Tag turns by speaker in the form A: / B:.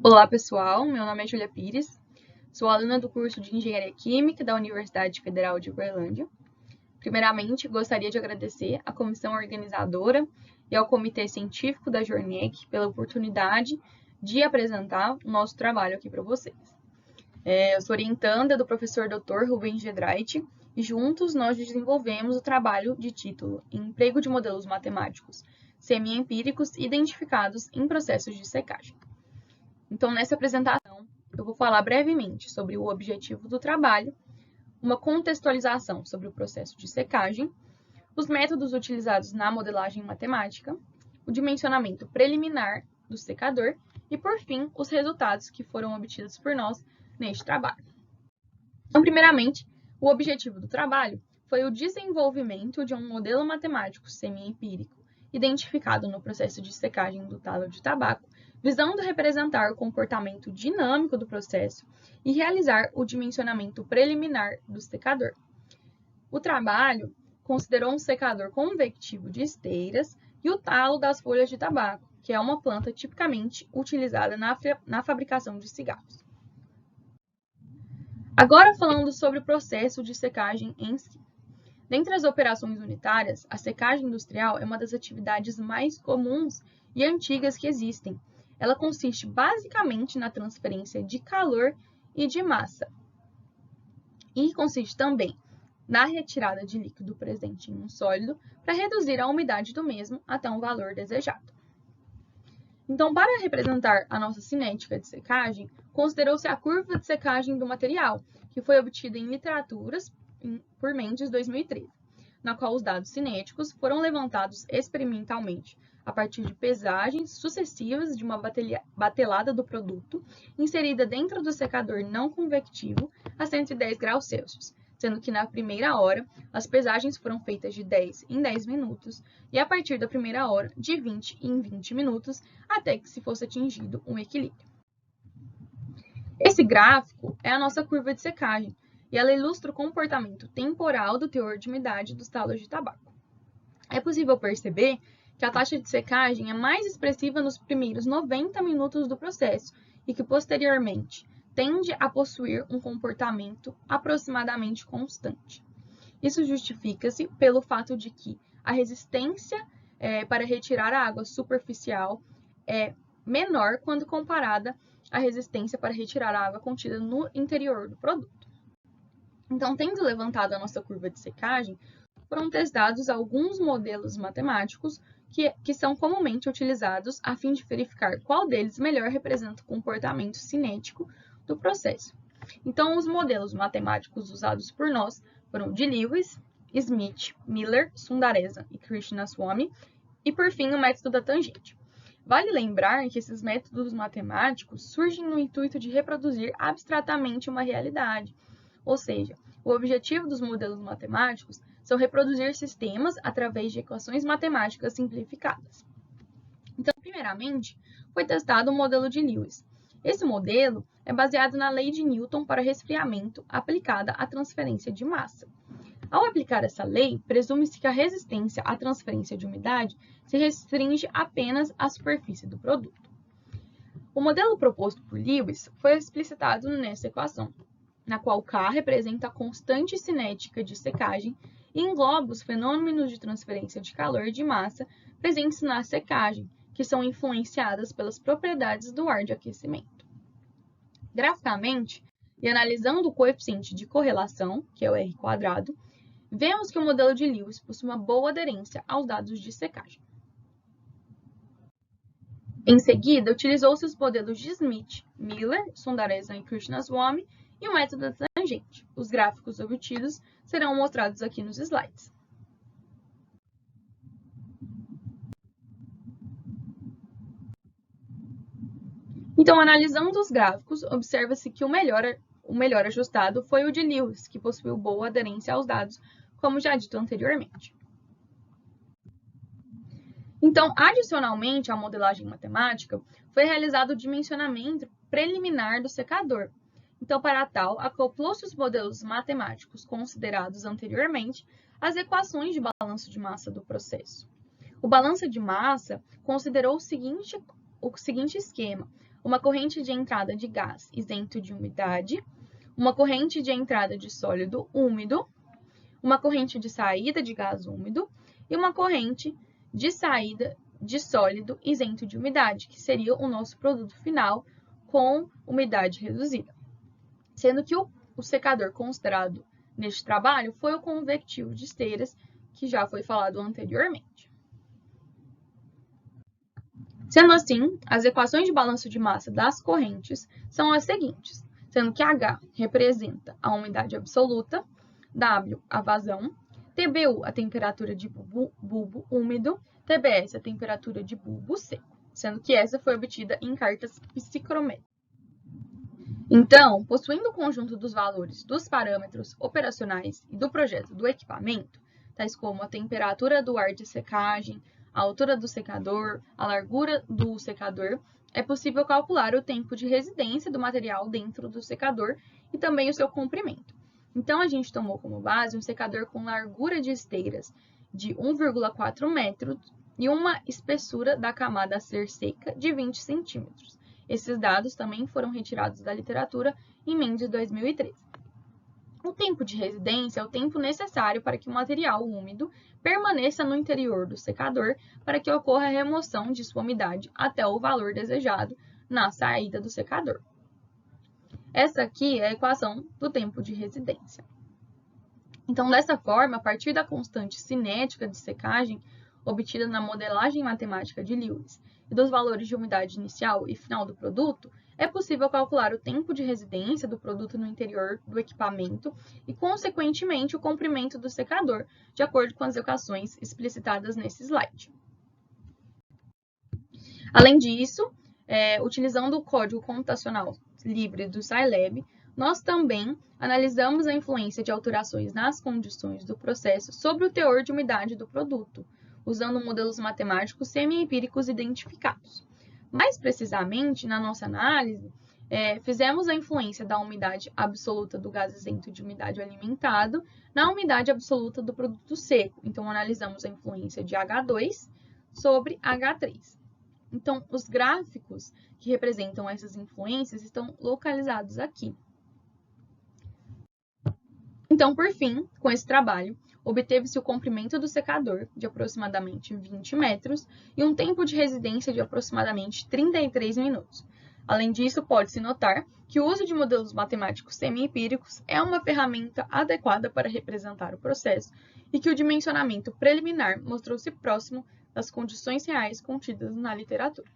A: Olá pessoal, meu nome é Júlia Pires, sou aluna do curso de Engenharia Química da Universidade Federal de Uberlândia. Primeiramente, gostaria de agradecer à comissão organizadora e ao comitê científico da Journec pela oportunidade de apresentar o nosso trabalho aqui para vocês. Eu sou orientanda do professor Dr. Rubens Gedrait e juntos nós desenvolvemos o trabalho de título Emprego de modelos matemáticos semi-empíricos identificados em processos de secagem. Então, nessa apresentação, eu vou falar brevemente sobre o objetivo do trabalho, uma contextualização sobre o processo de secagem, os métodos utilizados na modelagem matemática, o dimensionamento preliminar do secador e, por fim, os resultados que foram obtidos por nós neste trabalho. Então, primeiramente, o objetivo do trabalho foi o desenvolvimento de um modelo matemático semi-empírico identificado no processo de secagem do talo de tabaco, visando representar o comportamento dinâmico do processo e realizar o dimensionamento preliminar do secador. O trabalho considerou um secador convectivo de esteiras e o talo das folhas de tabaco, que é uma planta tipicamente utilizada na fabricação de cigarros. Agora falando sobre o processo de secagem em si. Dentre as operações unitárias, a secagem industrial é uma das atividades mais comuns e antigas que existem. Ela consiste basicamente na transferência de calor e de massa. E consiste também na retirada de líquido presente em um sólido para reduzir a umidade do mesmo até um valor desejado. Então, para representar a nossa cinética de secagem, considerou-se a curva de secagem do material, que foi obtida em literaturas por Mendes 2013, na qual os dados cinéticos foram levantados experimentalmente a partir de pesagens sucessivas de uma batelada do produto inserida dentro do secador não convectivo a 110 graus Celsius, sendo que na primeira hora as pesagens foram feitas de 10 em 10 minutos e a partir da primeira hora de 20 em 20 minutos até que se fosse atingido um equilíbrio. Esse gráfico é a nossa curva de secagem e ela ilustra o comportamento temporal do teor de umidade dos talos de tabaco. É possível perceber que a taxa de secagem é mais expressiva nos primeiros 90 minutos do processo e que, posteriormente, tende a possuir um comportamento aproximadamente constante. Isso justifica-se pelo fato de que a resistência para retirar a água superficial é menor quando comparada à resistência para retirar a água contida no interior do produto. Então, tendo levantado a nossa curva de secagem, foram testados alguns modelos matemáticos que são comumente utilizados a fim de verificar qual deles melhor representa o comportamento cinético do processo. Então, os modelos matemáticos usados por nós foram de Lewis, Smith, Miller, Sundaresa e Krishnaswamy, e, por fim, o método da tangente. Vale lembrar que esses métodos matemáticos surgem no intuito de reproduzir abstratamente uma realidade, ou seja, o objetivo dos modelos matemáticos são reproduzir sistemas através de equações matemáticas simplificadas. Então, primeiramente, foi testado o modelo de Lewis. Esse modelo é baseado na lei de Newton para resfriamento aplicada à transferência de massa. Ao aplicar essa lei, presume-se que a resistência à transferência de umidade se restringe apenas à superfície do produto. O modelo proposto por Lewis foi explicitado nessa equação, na qual K representa a constante cinética de secagem e engloba os fenômenos de transferência de calor e de massa presentes na secagem, que são influenciadas pelas propriedades do ar de aquecimento. Graficamente, e analisando o coeficiente de correlação, que é o R², vemos que o modelo de Lewis possui uma boa aderência aos dados de secagem. Em seguida, utilizou-se os modelos de Smith, Miller, Sundaresa e Krishnaswamy e o método da tangente. Os gráficos obtidos serão mostrados aqui nos slides. Então, analisando os gráficos, observa-se que o melhor ajustado foi o de Lewis, que possuiu boa aderência aos dados, como já dito anteriormente. Então, adicionalmente à modelagem matemática, foi realizado o dimensionamento preliminar do secador. Então, para tal, acoplou-se os modelos matemáticos considerados anteriormente às equações de balanço de massa do processo. O balanço de massa considerou o seguinte esquema: uma corrente de entrada de gás isento de umidade, uma corrente de entrada de sólido úmido, uma corrente de saída de gás úmido e uma corrente de saída de sólido isento de umidade, que seria o nosso produto final com umidade reduzida. Sendo que o secador considerado neste trabalho foi o convectivo de esteiras, que já foi falado anteriormente. Sendo assim, as equações de balanço de massa das correntes são as seguintes, sendo que H representa a umidade absoluta, W a vazão, TBU a temperatura de bulbo úmido, TBS a temperatura de bulbo seco, sendo que essa foi obtida em cartas psicrométricas. Então, possuindo o conjunto dos valores dos parâmetros operacionais e do projeto do equipamento, tais como a temperatura do ar de secagem, a altura do secador, a largura do secador, é possível calcular o tempo de residência do material dentro do secador e também o seu comprimento. Então, a gente tomou como base um secador com largura de esteiras de 1,4 metros e uma espessura da camada a ser seca de 20 centímetros. Esses dados também foram retirados da literatura em Mendes 2013. O tempo de residência é o tempo necessário para que o material úmido permaneça no interior do secador para que ocorra a remoção de sua umidade até o valor desejado na saída do secador. Essa aqui é a equação do tempo de residência. Então, dessa forma, a partir da constante cinética de secagem obtida na modelagem matemática de Lewis e dos valores de umidade inicial e final do produto, é possível calcular o tempo de residência do produto no interior do equipamento e, consequentemente, o comprimento do secador, de acordo com as equações explicitadas nesse slide. Além disso, utilizando o código computacional livre do Scilab, nós também analisamos a influência de alterações nas condições do processo sobre o teor de umidade do produto, usando modelos matemáticos semi-empíricos identificados. Mais precisamente, na nossa análise, fizemos a influência da umidade absoluta do gás isento de umidade alimentado na umidade absoluta do produto seco. Então, analisamos a influência de H2 sobre H3. Então, os gráficos que representam essas influências estão localizados aqui. Então, por fim, com esse trabalho, obteve-se o comprimento do secador, de aproximadamente 20 metros, e um tempo de residência de aproximadamente 33 minutos. Além disso, pode-se notar que o uso de modelos matemáticos semi-empíricos é uma ferramenta adequada para representar o processo e que o dimensionamento preliminar mostrou-se próximo das condições reais contidas na literatura.